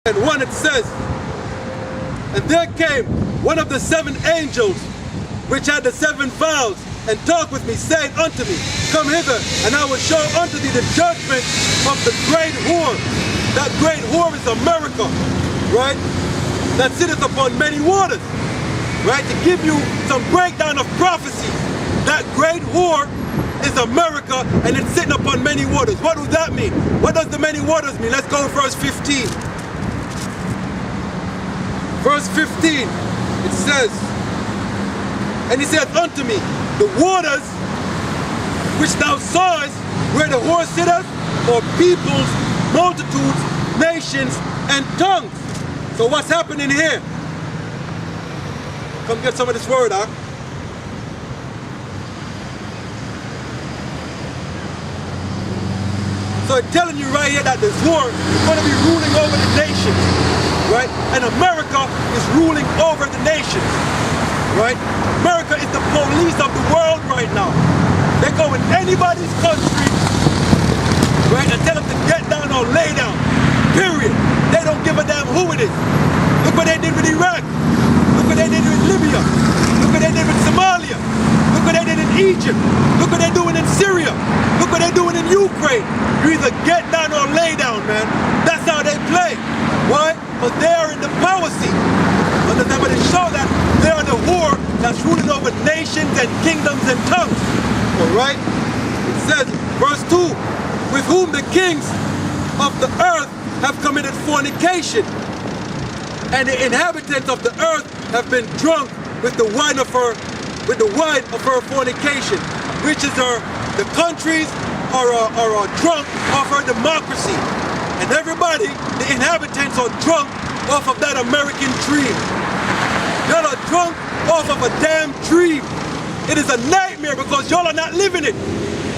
And 1 it says, and there came one of the 7 angels which had the 7 vials, and talked with me, saying unto me, come hither, and I will show unto thee the judgment of the great whore. That great whore is America, right? That sitteth upon many waters, right? To give you some breakdown of prophecy, that great whore is America, and it's sitting upon many waters. What does that mean? What does the many waters mean? Let's go to verse 15. Verse 15, it says, and he saith unto me, the waters which thou sawest where the whore sitteth are peoples, multitudes, nations, and tongues. So what's happening here? Come get some of this word, huh? So it's telling you right here that this whore is going to be ruling over the nations, right? And America is ruling over the nations, right? America is the police of the world right now. They go in anybody's country, right, and tell them to get down or lay down, period. They don't give a damn who it is. Look what they did with Iraq. Look what they did with Libya. Look what they did with Somalia. Look what they did in Egypt. Look what they're doing in Syria. Look what they're doing in Ukraine. You either get down or lay down, man. That's how they play. Why? Because they are in the power seat. Understand? But it shows that they are the whore that's ruling over nations and kingdoms and tongues. Alright? It says, verse 2, with whom the kings of the earth have committed fornication, and the inhabitants of the earth have been drunk with the wine of her fornication, which is the countries are drunk of her democracy, and everybody, the inhabitants, are drunk off of that American dream. Y'all are drunk off of a damn dream. It is a nightmare because y'all are not living it.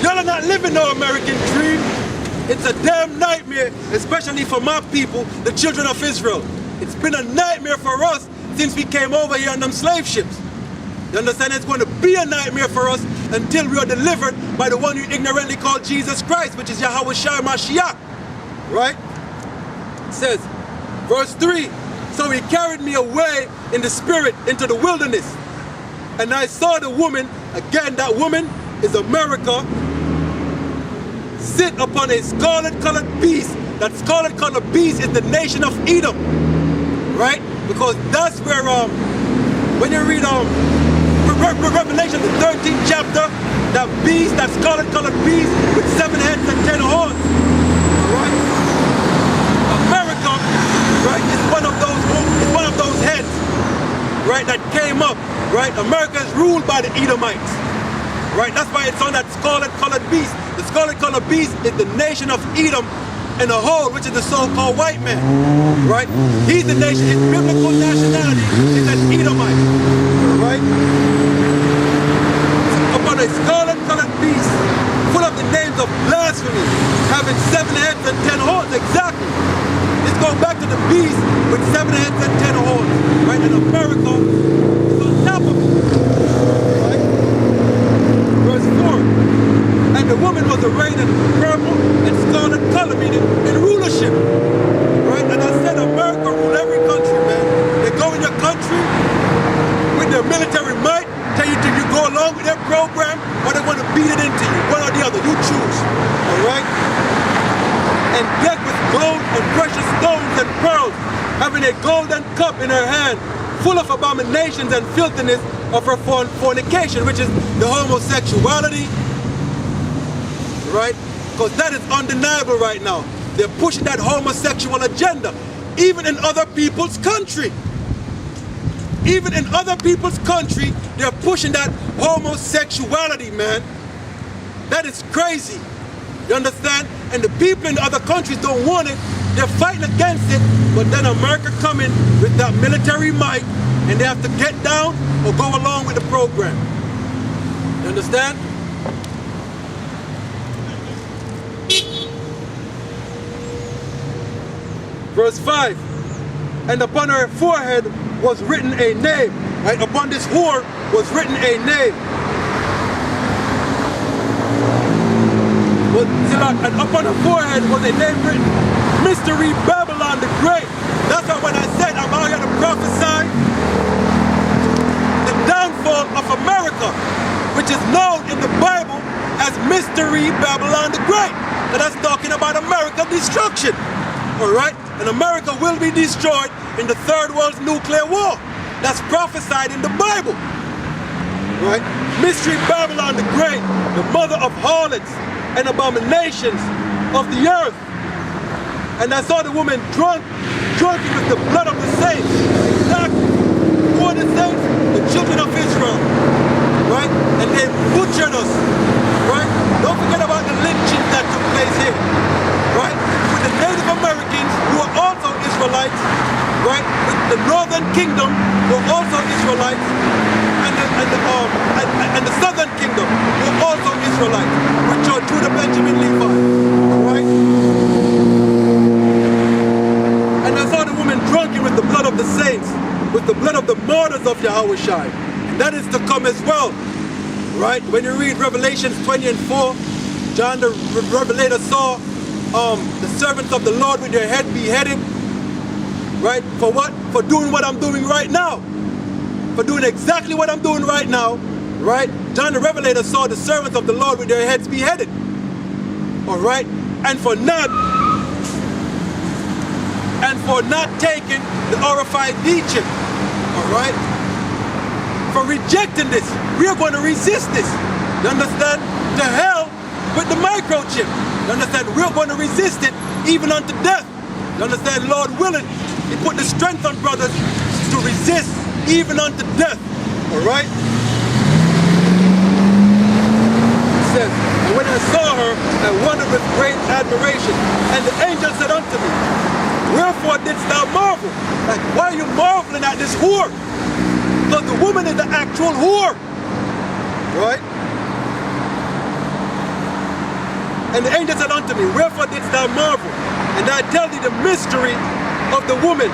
Y'all are not living no American dream. It's a damn nightmare, especially for my people, the children of Israel. It's been a nightmare for us since we came over here on them slave ships. You understand? It's going to be a nightmare for us until we are delivered by the one you ignorantly call Jesus Christ, which is Yahweh Shai Mashiach. Right? It says, verse 3, so he carried me away in the spirit into the wilderness. And I saw the woman, again that woman is America, sit upon a scarlet-colored beast. That scarlet-colored beast is the nation of Edom, right? Because that's where, when you read Revelation, the 13th chapter, that beast, that scarlet-colored beast with 7 heads and 10 horns, right? America, right, is one of those heads, right, that came up, right? America is ruled by the Edomites, right? That's why it's on that scarlet-colored beast. The scarlet-colored beast is the nation of Edom in a whole, which is the so-called white man, right? He's the nation, his biblical nationality is an Edomite, right? Upon a scarlet-colored beast, full of the names of blasphemy, having 7 heads and 10 horns, exactly. It's going back to the beast with 7 heads and 10 horns, right? And America is on top of it, right? Verse 4, and the woman was arrayed in purple and scarlet color, meaning in rulership, right? And I said America rule every country, man. They go in your country with their military might, tell you you go along with their program, or they want to beat it into you, one or the other, you choose, all right? And decked with gold and precious stones and pearls, having a golden cup in her hand, full of abominations and filthiness of her fornication, which is the homosexuality, right? Because that is undeniable right now. They're pushing that homosexual agenda, even in other people's country. Even in other people's country, they're pushing that homosexuality, man. That is crazy. You understand? And the people in the other countries don't want it. They're fighting against it, but then America come in with that military might, and they have to get down or go along with the program. You understand? Verse 5, and upon her forehead was written a name. Right? Upon this whore was written a name. And upon her forehead was a name written, Mystery Babylon the Great. Babylon the Great. And that's talking about America's destruction. Alright? And America will be destroyed in the Third World Nuclear War. That's prophesied in the Bible. Right? Mystery Babylon the Great, the mother of harlots and abominations of the earth. And I saw the woman drunken with the blood of the saints. Exactly. Who are the saints? The children of Israel. Right? And they butchered us. Right? Don't forget about the lynching that took place here. Right? With the Native Americans who are also Israelites. Right? With the Northern Kingdom who are also Israelites. And the Southern Kingdom who are also Israelites. Which are Judah, Benjamin, Levi. Right? And I saw the woman drunken with the blood of the saints, with the blood of the martyrs of Yahweh Shai. And that is to come as well. Right? When you read Revelations 20 and 4, John the Revelator saw the servants of the Lord with their head beheaded. Right? For what? For doing what I'm doing right now. For doing exactly what I'm doing right now. Right? John the Revelator saw the servants of the Lord with their heads beheaded. Alright? And for not taking the horrified teaching. Alright? For rejecting this. We are going to resist this. You understand? To hell with the microchip. You understand? We are going to resist it even unto death. You understand? Lord willing, He put the strength on brothers to resist even unto death. Alright? It says, and when I saw her, I wondered with great admiration. And the angel said unto me, wherefore didst thou marvel? Like, why are you marveling at this whore? Because the woman is the actual whore. Right? And the angel said unto me, wherefore didst thou marvel? And I tell thee the mystery of the woman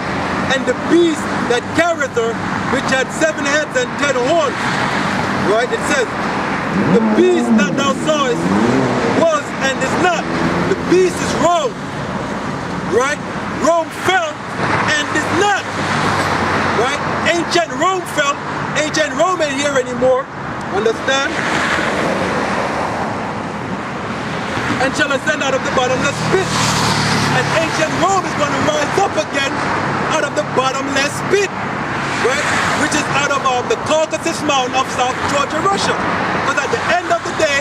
and the beast that carrieth her, which had 7 heads and 10 horns. Right? It says, the beast that thou sawest was and is not. The beast is Rome. Right? Rome fell and is not. Right? Ancient Rome fell. Ancient Rome ain't here anymore. Understand? And shall ascend out of the bottomless pit. And ancient Rome is going to rise up again out of the bottomless pit. Right? Which is out of the Caucasus Mountain of South Georgia, Russia. Because at the end of the day,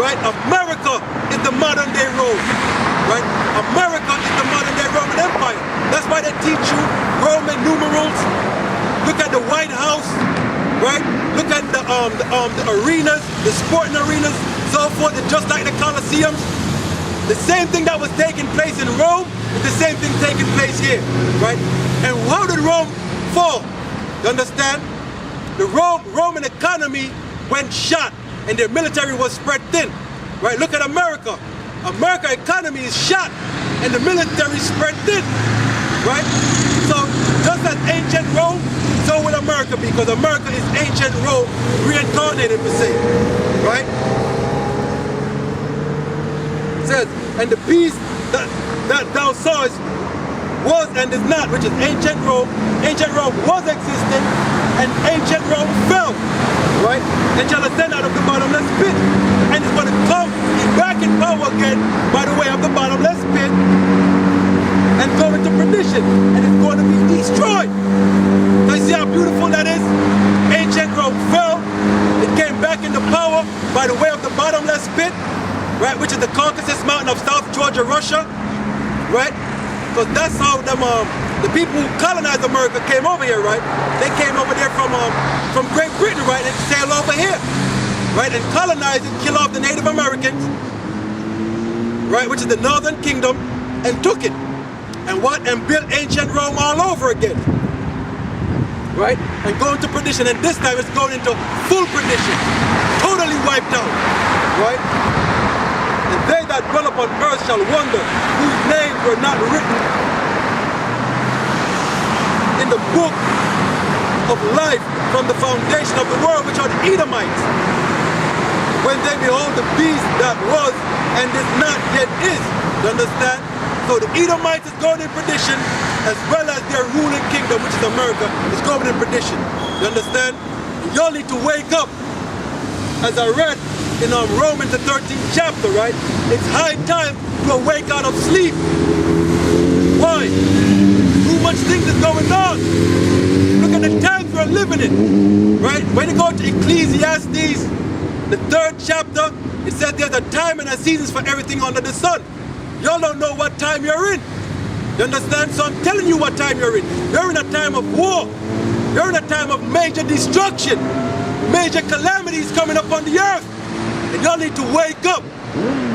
right, America is the modern day Rome. Right? America is the modern day Roman Empire. That's why they teach you Roman numerals. Look at the White House, right? Look at the arenas, the sporting arenas, so forth. It's just like the Colosseums. The same thing that was taking place in Rome is the same thing taking place here, right? And how did Rome fall? You understand? The Roman economy went shot and their military was spread thin, right? Look at America. America economy is shot and the military spread thin, right? So just as ancient Rome, so will America be, because America is ancient Rome reincarnated, per se, right? It says, and the beast that thou sawest was and is not, which is ancient Rome. Ancient Rome was existing and ancient Rome fell, right? And shall ascend out of the bottomless pit. And it's going to come back in power again by the way of the bottomless pit and go into perdition. And it's going to be destroyed. So you see how beautiful that is? Ancient Rome fell. It came back into power by the way of the bottomless pit, right? Which is the Caucasus Mountain of South Georgia, Russia, right? Because that's how the people who colonized America came over here, right? They came over there from Great Britain, right? And sailed over here, right? And colonized and killed off the Native Americans, right? Which is the Northern Kingdom, and took it. And what? And built ancient Rome all over again, right? And going to perdition. And this time it's going into full perdition, totally wiped out, right? And they that dwell upon earth shall wonder, whose names were not written in the book of life from the foundation of the world, which are the Edomites, when they behold the beast that was and is not yet is. You understand? So the Edomites is going in perdition, as well as their ruling kingdom, which is America, is going in perdition. You understand? Y'all need to wake up. As I read in Romans the 13th chapter, right? It's high time to awake out of sleep. Why? Too much things is going on. Look at the times we're living in, right? When you go to Ecclesiastes, the 3rd chapter, it says there's a time and a season for everything under the sun. Y'all don't know what time you're in. You understand? So I'm telling you what time you're in. You're in a time of war. You're in a time of major destruction. Major calamities coming up on the earth. And y'all need to wake up,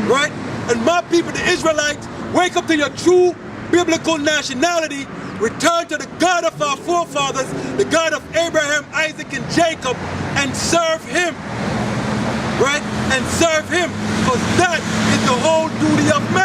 right? And my people, the Israelites, wake up to your true biblical nationality. Return to the God of our forefathers, the God of Abraham, Isaac, and Jacob, and serve Him. Right? And serve Him, because that is the whole duty of man.